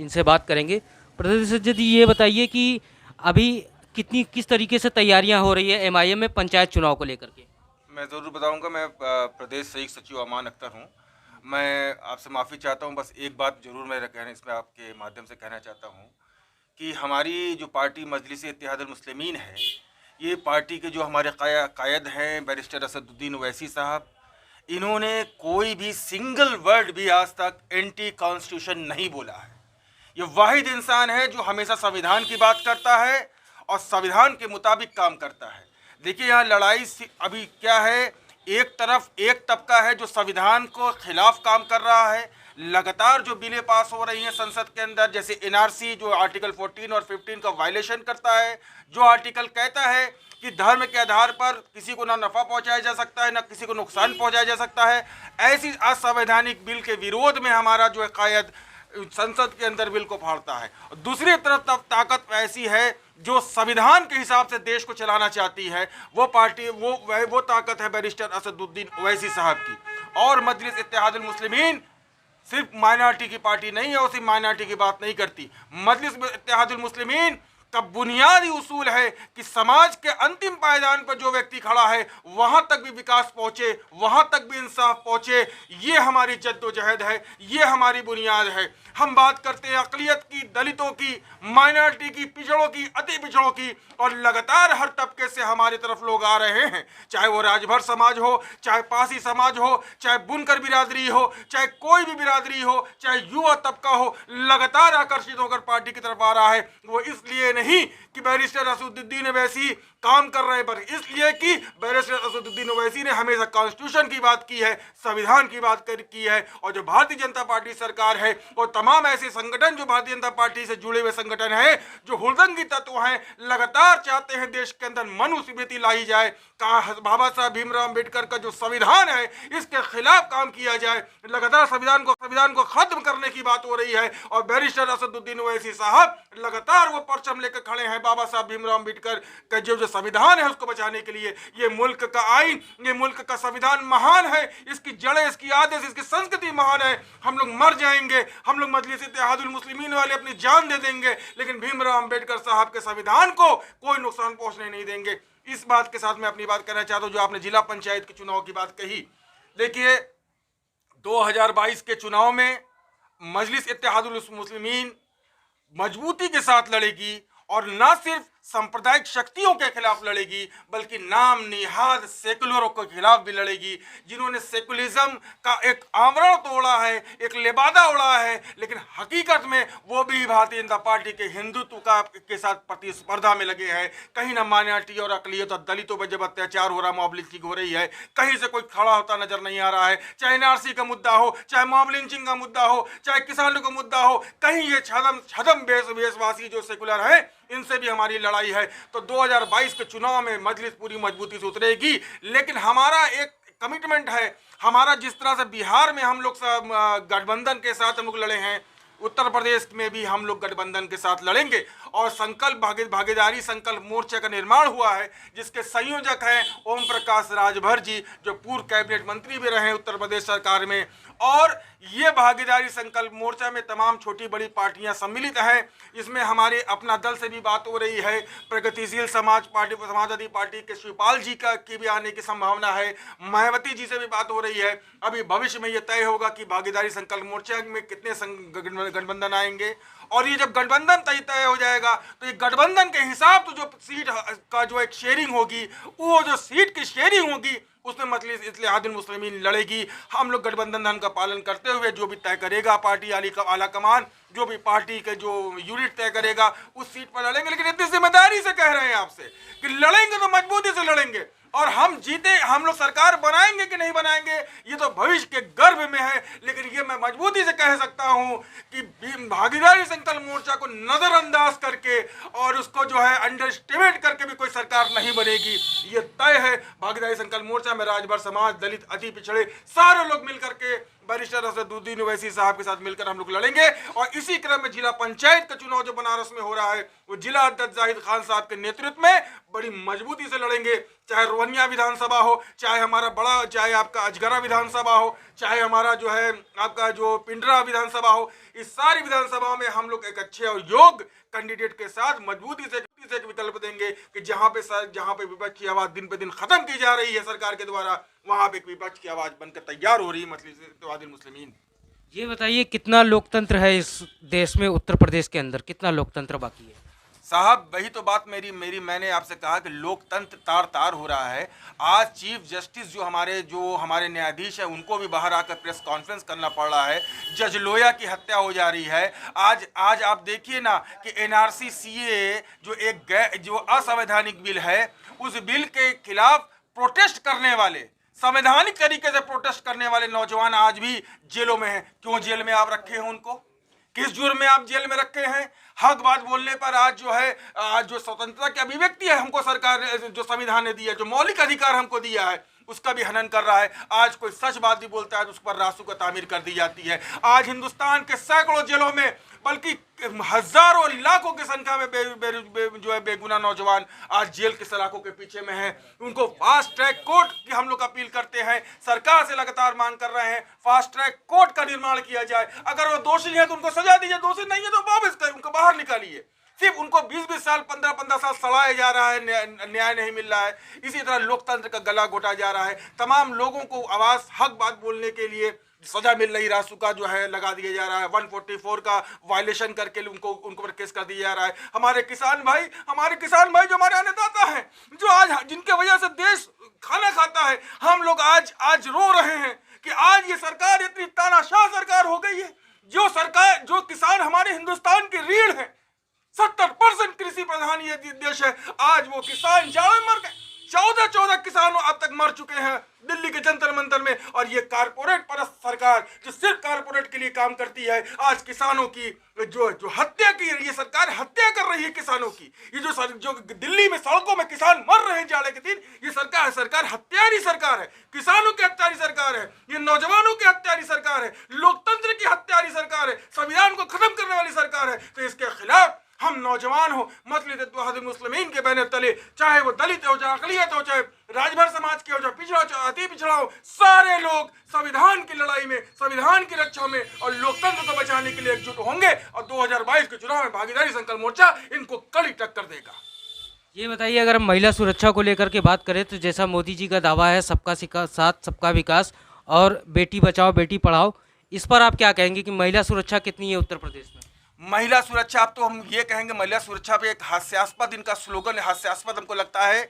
इनसे बात करेंगे। प्रतिनिधि जी ये बताइए कि अभी किस तरीके से तैयारियां हो रही है एमआईएम में पंचायत चुनाव को लेकर के? मैं ज़रूर बताऊंगा। मैं प्रदेश संयुक्त सचिव अमान अख्तर हूं। मैं आपसे माफ़ी चाहता हूं, बस एक बात ज़रूर मैं कहना इसमें आपके माध्यम से कहना चाहता हूं कि हमारी जो पार्टी मजलिस इत्तेहादुल मुस्लिमीन है, ये पार्टी के जो हमारे कायद हैं बैरिस्टर असदुद्दीन ओवैसी साहब, इन्होंने कोई भी सिंगल वर्ड भी आज तक एंटी कॉन्स्टिट्यूशन नहीं बोला है। ये वाहिद इंसान है जो हमेशा संविधान की बात करता है और संविधान के मुताबिक काम करता है। देखिए यहाँ लड़ाई अभी क्या है, एक तरफ एक तबका है जो संविधान को खिलाफ काम कर रहा है। लगातार जो बिलें पास हो रही हैं संसद के अंदर, जैसे एनआरसी जो आर्टिकल 14 और 15 का वायलेशन करता है, जो आर्टिकल कहता है कि धर्म के आधार पर किसी को ना नफ़ा पहुंचाया जा सकता है ना किसी को नुकसान पहुंचाया जा सकता है, ऐसी असंवैधानिक बिल के विरोध में हमारा जो है कायद संसद के अंदर बिल को फाड़ता है। दूसरी तरफ तब ताकत ऐसी है जो संविधान के हिसाब से देश को चलाना चाहती है, वो पार्टी वो ताकत है बैरिस्टर असदुद्दीन ओवैसी साहब की। और मजलिस इत्तेहादुल मुस्लिमीन सिर्फ माइनॉरिटी की पार्टी नहीं है, वो सिर्फ माइनॉरिटी की बात नहीं करती। मजलिस इत्तेहादुल मुस्लिमीन का बुनियादी उसूल है कि समाज के अंतिम पायदान पर जो व्यक्ति खड़ा है वहां तक भी विकास पहुंचे, वहां तक भी इंसाफ पहुंचे। ये हमारी जद्दोजहद है, ये हमारी बुनियाद है। हम बात करते हैं अकलियत की, दलितों की, माइनॉरिटी की, पिछड़ों की, अति पिछड़ों की, और लगातार हर तबके से हमारी तरफ लोग आ रहे हैं, चाहे वो राजभर समाज हो, चाहे पासी समाज हो, चाहे बुनकर बिरादरी हो, चाहे कोई भी बिरादरी हो, चाहे युवा तबका हो, लगातार आकर्षित होकर पार्टी की तरफ आ रहा है। वो इसलिए नहीं कि बैरिस्टर असदुद्दीन ओवैसी काम कर रहे, पर इसलिए कि बैरिस्टर असदुद्दीन ओवैसी ने हमेशा कॉन्स्टिट्यूशन की बात की है, संविधान की बात की है। और जो भारतीय जनता पार्टी सरकार है और तमाम ऐसे संगठन जो भारतीय जनता पार्टी से जुड़े हुए संगठन हैं, जो हुड़दंगी तत्व हैं, लगातार चाहते हैं देश के अंदर मनुस्मृति लाई जाए, बाबा साहब भीमराव अम्बेडकर का जो संविधान है इसके खिलाफ काम किया जाए। लगातार संविधान को खत्म करने की बात हो रही है, और बैरिस्टर असदुद्दीन ओवैसी साहब लगातार वो परचम लेकर खड़े हैं बाबा साहब भीमराव अम्बेडकर का जो संविधान है उसको बचाने के लिए। ये मुल्क का आइन, ये मुल्क का संविधान महान है, इसकी जड़ें, इसकी आदत, इसकी संस्कृति महान है। हम लोग मर जाएंगे, हम लोग मजलिस इत्तेहादुल मुस्लिमीन वाले अपनी जान दे देंगे, लेकिन भीमराव अम्बेडकर साहब के संविधान को कोई नुकसान पहुंचने नहीं देंगे। इस बात के साथ मैं अपनी बात कहना चाहता हूं। जो आपने जिला पंचायत के चुनाव की बात कही, देखिए 2022 के चुनाव में मजलिस इत्तेहादुल मुस्लिमीन मजबूती के साथ लड़ेगी, और न सिर्फ सांप्रदायिक शक्तियों के खिलाफ लड़ेगी बल्कि नाम निहाद सेकुलरों के खिलाफ भी लड़ेगी, जिन्होंने सेकुलरिज्म का एक आवरण तोड़ा है, एक लेबादा उड़ा है, लेकिन हकीकत में वो भी भारतीय जनता पार्टी के हिंदुत्व के साथ प्रतिस्पर्धा में लगे हैं। कहीं ना माइनॉरिटी और अकलियत और दलितों पर जब अत्याचार हो रहा, मॉब लिंचिंग हो रही है, कहीं से कोई खड़ा होता नजर नहीं आ रहा है। चाहे एनआरसी का मुद्दा हो, चाहे मॉब लिंचिंग का मुद्दा हो, चाहे किसानों का मुद्दा हो, कहीं ये छदम बेसवासी जो सेकुलर है इनसे भी हमारी लड़ाई है। तो 2022 के चुनाव में मजलिस पूरी मजबूती से उतरेगी, लेकिन हमारा एक कमिटमेंट है। हमारा जिस तरह से बिहार में हम लोग गठबंधन के साथ हम लोग लड़े हैं, उत्तर प्रदेश में भी हम लोग गठबंधन के साथ लड़ेंगे। और संकल्प भागीदारी संकल्प मोर्चा का निर्माण हुआ है, जिसके संयोजक हैं ओम प्रकाश राजभर जी, जो पूर्व कैबिनेट मंत्री भी रहे उत्तर प्रदेश सरकार में। और ये भागीदारी संकल्प मोर्चा में तमाम छोटी बड़ी पार्टियां सम्मिलित हैं। इसमें हमारे अपना दल से भी बात हो रही है, प्रगतिशील समाजवादी पार्टी के शिवपाल जी की भी आने की संभावना है, मायावती जी से भी बात हो रही है। अभी भविष्य में ये तय होगा कि भागीदारी संकल्प मोर्चा में कितने गठबंधन आएंगे, और ये जब गठबंधन तय हो जाएगा तो ये गठबंधन के हिसाब से जो सीट का जो एक शेयरिंग होगी, वो जो सीट की शेयरिंग होगी उसमें मजलिस इत्तेहादुल मुस्लिमीन लड़ेगी। हम लोग गठबंधन का पालन करते हुए जो भी तय करेगा पार्टी आला कमान, जो भी पार्टी के जो यूनिट तय करेगा उस सीट पर लड़ेंगे। लेकिन इतनी जिम्मेदारी से कह रहे हैं आपसे कि लड़ेंगे तो मजबूती से लड़ेंगे, और हम जीते, हम लोग सरकार बनाएंगे कि नहीं बनाएंगे ये तो भविष्य के गर्भ में है। लेकिन ये मैं मजबूती से कह सकता हूं कि भागीदारी संकल्प मोर्चा को नजरअंदाज करके और उसको जो है अंडर एस्टिमेट करके भी कोई सरकार नहीं बनेगी, ये तय है। भागीदारी संकल्प मोर्चा में राजभर समाज, दलित, अति पिछड़े सारे लोग मिल करके बैरिस्टर असदुद्दीन ओवैसी साहब के साथ मिलकर हम लोग लड़ेंगे। और इसी क्रम में जिला पंचायत का चुनाव जो बनारस में हो रहा है वो जिला अध्यक्ष जाहिद खान साहब के नेतृत्व में बड़ी मजबूती से लड़ेंगे। चाहे रोहनिया विधानसभा हो, चाहे हमारा बड़ा, चाहे आपका अजगरा विधानसभा हो, चाहे हमारा जो है आपका जो पिंडरा विधानसभा हो, इस सारी विधानसभाओं में हम लोग एक अच्छे और योग्य कैंडिडेट के साथ मजबूती से एक विकल्प देंगे कि जहां पे विपक्ष की आवाज दिन पे दिन खत्म की जा रही है सरकार के द्वारा, वहां पे एक विपक्ष की आवाज बनकर तैयार हो रही है मजलिस मुस्लिमीन। ये बताइए कितना लोकतंत्र है इस देश में, उत्तर प्रदेश के अंदर कितना लोकतंत्र बाकी है? साहब वही तो बात मेरी मैंने आपसे कहा कि लोकतंत्र तार तार हो रहा है। आज चीफ जस्टिस जो हमारे न्यायाधीश है उनको भी बाहर आकर प्रेस कॉन्फ्रेंस करना पड़ रहा है। जज लोया की हत्या हो जा रही है। आज आप देखिए ना कि एनआरसी सीए जो असंवैधानिक बिल है, उस बिल के खिलाफ प्रोटेस्ट करने वाले, संवैधानिक तरीके से प्रोटेस्ट करने वाले नौजवान आज भी जेलों में हैं। क्यों जेल में आप रखे हैं उनको? किस जुर्म में आप जेल में रखे हैं? हक बात बोलने पर आज जो स्वतंत्रता की अभिव्यक्ति है हमको सरकार ने, जो संविधान ने दिया, जो मौलिक अधिकार हमको दिया है, उसका भी हनन कर रहा है। आज कोई सच बात भी बोलता है तो उस पर रासू का तामीर कर दी जाती है। आज हिंदुस्तान के सैकड़ों जेलों में, बल्कि हजारों लाखों की संख्या में जो है बेगुनाह नौजवान आज जेल के सलाखों के पीछे में हैं। उनको फास्ट ट्रैक कोर्ट की हम लोग अपील करते हैं, सरकार से लगातार मांग कर रहे हैं फास्ट ट्रैक कोर्ट का निर्माण किया जाए। अगर वो दोषी है तो उनको सजा दीजिए, दोषी नहीं है तो वापस कर उनको बाहर निकालिए। सिर्फ उनको 20-20 साल 15-15 साल सड़ाया जा रहा है, न्याय नहीं मिल रहा है। इसी तरह लोकतंत्र का गला घोटा जा रहा है। तमाम लोगों को आवाज हक बात बोलने के लिए सजा मिल रही, रासुका जो है लगा दिया जा रहा है, 144 का वायलेशन करके उनको पर केस कर दिया जा रहा है। हमारे किसान भाई जो हमारे अन्नदाता हैं, जो आज जिनके वजह से देश खाना खाता है, हम लोग आज रो रहे हैं कि आज ये सरकार इतनी तानाशाह सरकार हो गई है। जो किसान हमारे हिंदुस्तान की रीढ़ है, 70% कृषि प्रधान ये देश है, आज वो किसान जाड़े मर गए। 14 किसानों अब तक मर चुके हैं दिल्ली के जंतर मंतर में। और ये कारपोरेट परस्त सरकार जो सिर्फ कारपोरेट के लिए काम करती है, आज किसानों की जो हत्या की, ये सरकार हत्या कर रही है किसानों की। ये जो दिल्ली में सड़कों में किसान मर रहे हैं जाड़े के दिन, ये सरकार हत्यारी सरकार है, किसानों की हत्यारी सरकार है, ये नौजवानों की हत्यारी सरकार है, लोकतंत्र की हत्यारी सरकार है, संविधान को खत्म करने वाली सरकार है। तो इसके खिलाफ हम नौजवान हो, मजलिस मुस्लिमीन के बैनर तले, चाहे वो दलित हो, चाहे अकलियत हो, चाहे राजभर समाज के हो, चाहे पिछड़ा हो, चाहे अति पिछड़ा हो, सारे लोग संविधान की लड़ाई में, संविधान की रक्षा में और लोकतंत्र को बचाने के लिए एकजुट होंगे। और 2022 के चुनाव में भागीदारी संकल्प मोर्चा इनको कड़ी टक्कर देगा। ये बताइए, अगर हम महिला सुरक्षा को लेकर के बात करें तो जैसा मोदी जी का दावा है सबका साथ सबका विकास और बेटी बचाओ बेटी पढ़ाओ, इस पर आप क्या कहेंगे कि महिला सुरक्षा कितनी है उत्तर प्रदेश में? महिला सुरक्षा, अब तो हम ये कहेंगे महिला सुरक्षा पे एक हास्यास्पद इनका स्लोगन है, हास्यास्पद हमको लगता है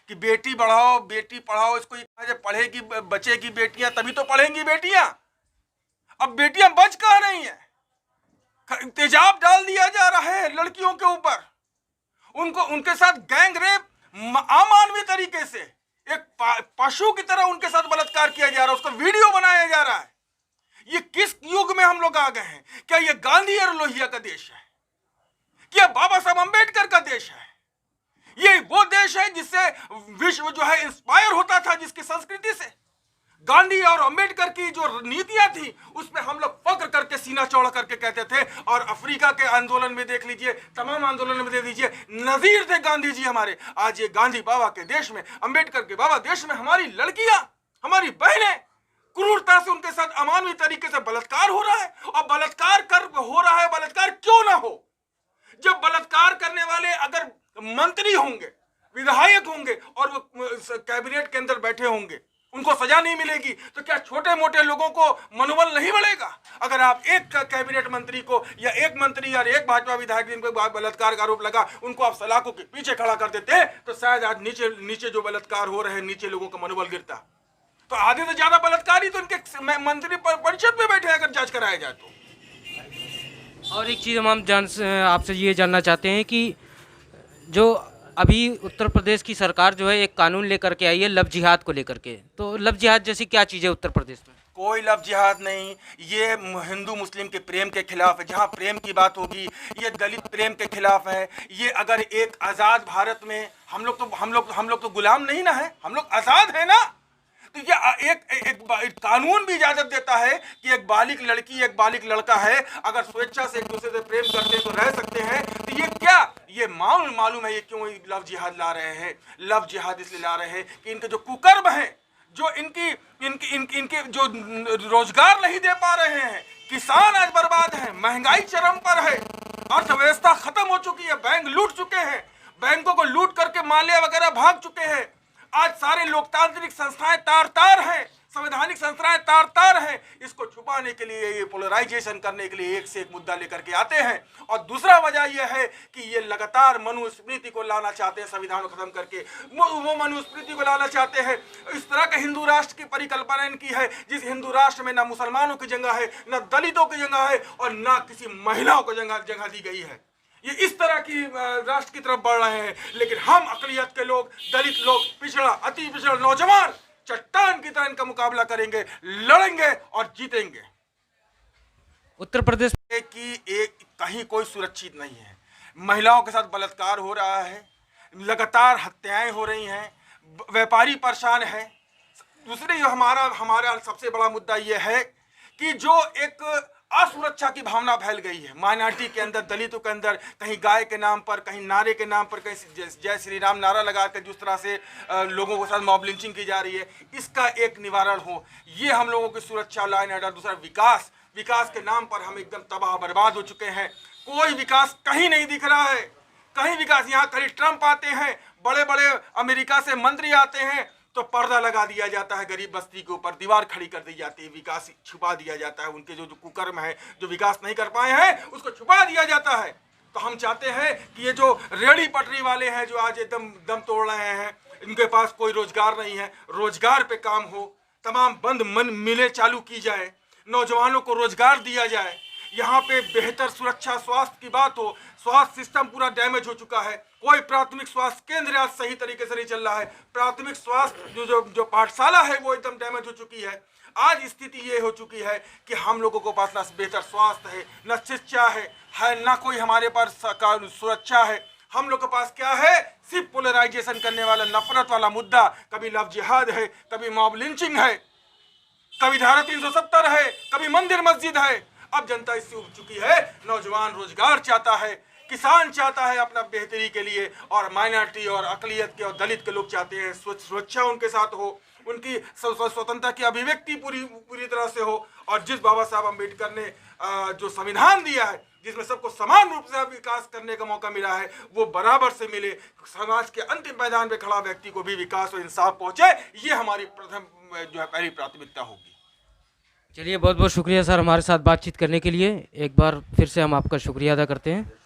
कि बेटी बढ़ाओ बेटी पढ़ाओ। इसको ये कहा जाए पढ़ेगी बचेगी बेटियां तभी तो पढ़ेंगी बेटियां। अब बेटियां बच कहाँ रही हैं? तेजाब डाल दिया जा रहा है लड़कियों के ऊपर, उनके साथ गैंग रेप अमानवीय तरीके से एक पशु की तरह उनके साथ बलात्कार किया जा रहा है, उसका वीडियो बनाया जा रहा है। ये किस युग में हम लोग आ गए हैं? क्या ये गांधी और लोहिया का देश है? क्या बाबा साहब अंबेडकर का देश है? ये वो देश है जिससे विश्व जो है इंस्पायर होता था, जिसकी संस्कृति से गांधी और अंबेडकर की जो नीतियां थी उसमें हम लोग फक्र करके सीना चौड़ा करके कहते थे। और अफ्रीका के आंदोलन में देख लीजिए, तमाम आंदोलन में दे दीजिए, नजीर थे गांधी जी हमारे। आज ये गांधी बाबा के देश में, अंबेडकर के बाबा देश में हमारी लड़कियां, हमारी बहनें क्रूरता से उनके साथ अमानवीय तरीके से बलात्कार हो रहा है। और बलात्कार क्यों ना हो? जब बलात्कार करने वाले अगर मंत्री होंगे, विधायक होंगे और वो कैबिनेट के अंदर बैठे होंगे, उनको सजा नहीं मिलेगी तो क्या छोटे मोटे लोगों को मनोबल नहीं बढ़ेगा? अगर आप एक कैबिनेट मंत्री को या एक मंत्री या एक भाजपा विधायक जिनको बलात्कार का आरोप लगा, उनको आप सलाखों के पीछे खड़ा कर देते तो शायद आज नीचे जो बलात्कार हो रहे हैं, नीचे लोगों का मनोबल गिरता। तो आधे से ज्यादा बलात्कारी तो उनके मंत्री परिषद में बैठे अगर जांच कराया जाए तो। और एक चीज़ हम आपसे ये जानना चाहते हैं कि जो अभी उत्तर प्रदेश की सरकार जो है एक कानून लेकर के आई है लव जिहाद को लेकर के, तो लव जिहाद जैसी क्या चीज़ है उत्तर प्रदेश में? कोई लव जिहाद नहीं, ये हिंदू मुस्लिम के प्रेम के खिलाफ है। जहाँ प्रेम की बात होगी ये दलित प्रेम के खिलाफ है। ये अगर एक आज़ाद भारत में हम लोग तो गुलाम नहीं ना है, हम लोग आज़ाद है ना। तो ये एक कानून भी इजाजत देता है कि एक बालिग लड़की एक बालिग लड़का है, अगर स्वेच्छा से एक दूसरे से प्रेम करते हैं तो रह सकते हैं। तो ये क्या, ये मालूम है ये क्यों लव जिहाद ला रहे हैं। लव जिहाद इसलिए ला रहे हैं कि इनके जो कुकर्म हैं, जो इनके जो रोजगार नहीं दे पा रहे हैं, किसान आज बर्बाद हैं, महंगाई चरम पर है, अर्थव्यवस्था खत्म हो चुकी है, बैंक लूट चुके हैं, बैंकों को लूट करके माल्या वगैरह भाग चुके हैं। आज सारे लोकतांत्रिक संस्थाएं तार हैं, संवैधानिक संस्थाएं तार हैं। इसको छुपाने के लिए, ये पोलराइजेशन करने के लिए एक से एक मुद्दा लेकर के आते हैं। और दूसरा वजह यह है कि ये लगातार मनुस्मृति को लाना चाहते हैं, संविधान को खत्म करके वो मनुस्मृति को लाना चाहते हैं। इस तरह का हिंदू राष्ट्र की परिकल्पना इनकी है, जिस हिंदू राष्ट्र में ना मुसलमानों की जगह है, ना दलितों की जगह है, और ना किसी महिलाओं को जगह दी गई है। ये इस तरह की राष्ट्र की तरफ बढ़ रहे हैं। लेकिन हम अकलियत के लोग, दलित लोग, पिछड़ा, अति पिछड़ा नौजवान चट्टान की तरह इनका मुकाबला करेंगे, लड़ेंगे और जीतेंगे। उत्तर प्रदेश कि कहीं कोई सुरक्षित नहीं है, महिलाओं के साथ बलात्कार हो रहा है, लगातार हत्याएं हो रही हैं, व्यापारी परेशान है। दूसरे हमारा सबसे बड़ा मुद्दा यह है कि जो एक असुरक्षा की भावना फैल गई है माइनॉरिटी के अंदर, दलितों के अंदर, कहीं गाय के नाम पर, कहीं नारे के नाम पर, कहीं जय श्री राम नारा लगाकर जिस तरह से लोगों के साथ मॉब लिंचिंग की जा रही है, इसका एक निवारण हो। ये हम लोगों की सुरक्षा, लाइन ऑर्डर। दूसरा विकास के नाम पर हम एकदम तबाह बर्बाद हो चुके हैं। कोई विकास कहीं नहीं दिख रहा है, कहीं विकास। यहाँ कहीं ट्रंप आते हैं, बड़े बड़े अमेरिका से मंत्री आते हैं तो पर्दा लगा दिया जाता है, गरीब बस्ती के ऊपर दीवार खड़ी कर दी जाती है, विकास छुपा दिया जाता है। उनके जो कुकर्म है, जो विकास नहीं कर पाए हैं, उसको छुपा दिया जाता है। तो हम चाहते हैं कि ये जो रेहड़ी पटरी वाले हैं, जो आज एकदम दम तोड़ रहे हैं, इनके पास कोई रोजगार नहीं है, रोजगार पे काम हो, तमाम बंद मिलें चालू की जाए, नौजवानों को रोजगार दिया जाए, यहाँ पे बेहतर सुरक्षा, स्वास्थ्य की बात हो। स्वास्थ्य सिस्टम पूरा डैमेज हो चुका है, कोई प्राथमिक स्वास्थ्य केंद्र आज सही तरीके से नहीं चल रहा है। प्राथमिक स्वास्थ्य जो पाठशाला है वो एकदम डैमेज हो चुकी है। आज स्थिति ये हो चुकी है कि हम लोगों को पास ना बेहतर स्वास्थ्य है, न शिक्षा है ना कोई हमारे पास सुरक्षा है। हम लोग के पास क्या है, सिर्फ पोलराइजेशन करने वाला, नफरत वाला मुद्दा। कभी लव जिहाद है, कभी मॉब लिंचिंग है, कभी धारा 370 है, कभी मंदिर मस्जिद है। अब जनता इससे उब चुकी है। नौजवान रोजगार चाहता है, किसान चाहता है अपना बेहतरी के लिए, और माइनॉरिटी और अकलियत के और दलित के लोग चाहते हैं सुरक्षा उनके साथ हो, उनकी स्वतंत्रता की अभिव्यक्ति पूरी तरह से हो। और जिस बाबा साहब अम्बेडकर ने जो संविधान दिया है, जिसमें सबको समान रूप से विकास करने का मौका मिला है, वो बराबर से मिले। समाज के अंतिम मैदान में खड़ा व्यक्ति को भी विकास और इंसाफ पहुंचे, ये हमारी पहली प्राथमिकता होगी। चलिए, बहुत बहुत शुक्रिया सर हमारे साथ बातचीत करने के लिए। एक बार फिर से हम आपका शुक्रिया अदा करते हैं।